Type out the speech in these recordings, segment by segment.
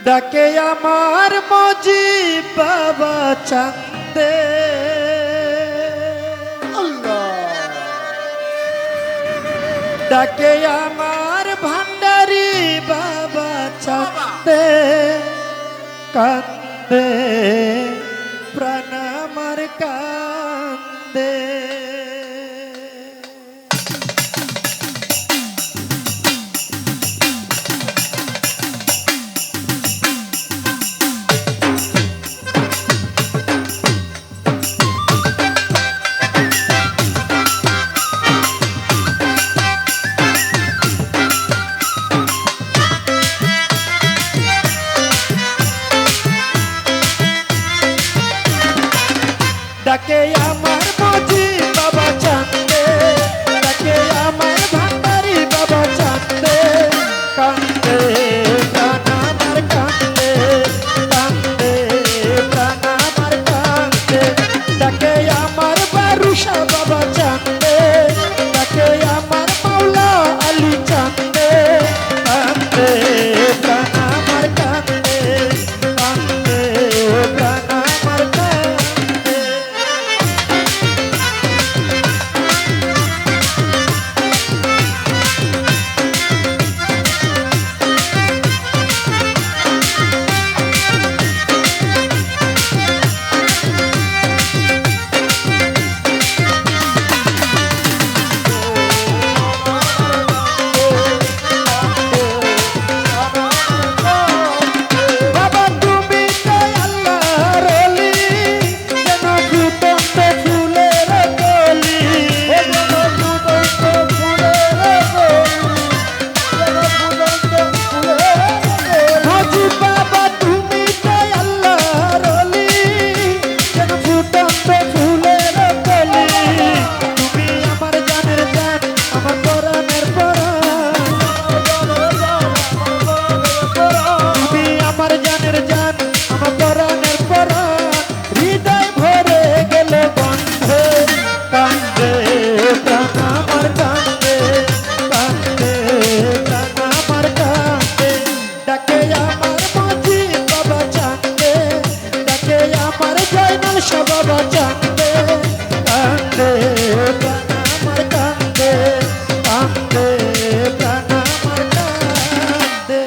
ডাকে আমার মজিব বাবা চাঁদে ডাকে আমার ভান্ডারি বাবা চাঁদে কান্দে প্রাণ আমার কান্দে ডাকে আমার মজি বাবা চাঁদে ডাকে আমার ভান্ডারি বাবা চাঁদে কান্দে প্রাণ আমার কান্দে কান্দে প্রাণ আমার কান্দে ডাকে আমার বারুষা বাবা চাঁদে ডাকে আমার মাওলা আলী চাঁদে কান্দে প্রাণ আমার কান্দে কান্দে প্রাণ আমার কান্দে বাবা চাঁদে কান্দে প্রাণ আমার কান্দে কান্দে প্রাণ আমার কান্দে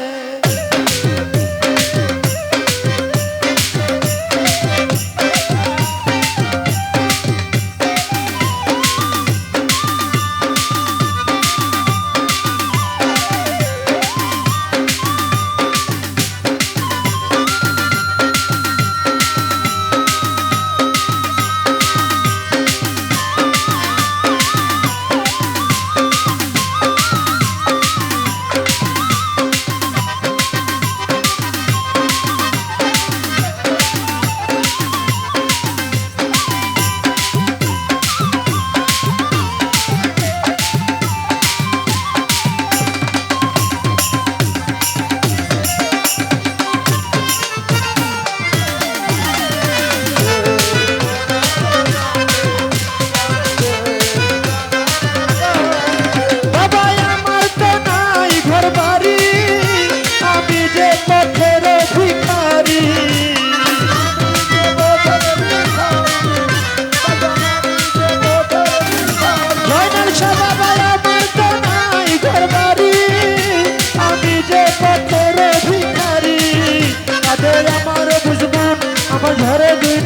আমার ঘরে দুই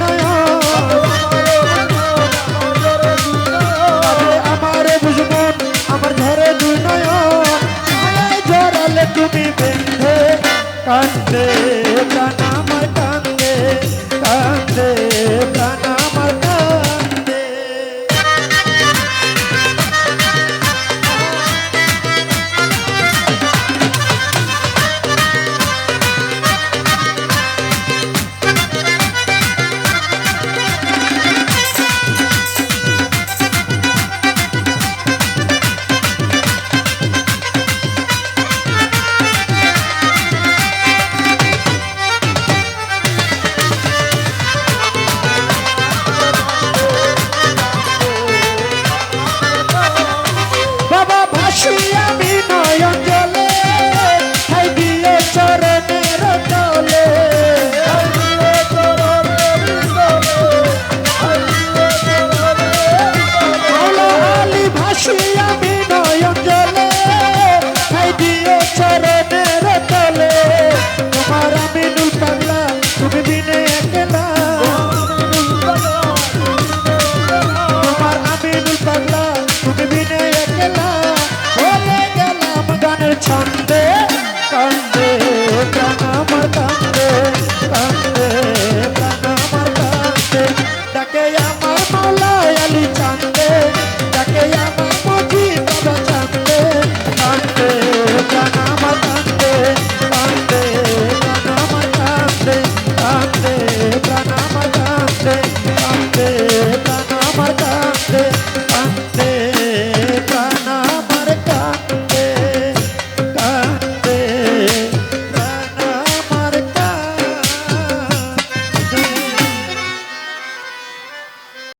আমার বুঝবন আমার ঘরে দুই নয় জড়ালে তুমি বেঁধে কান্দে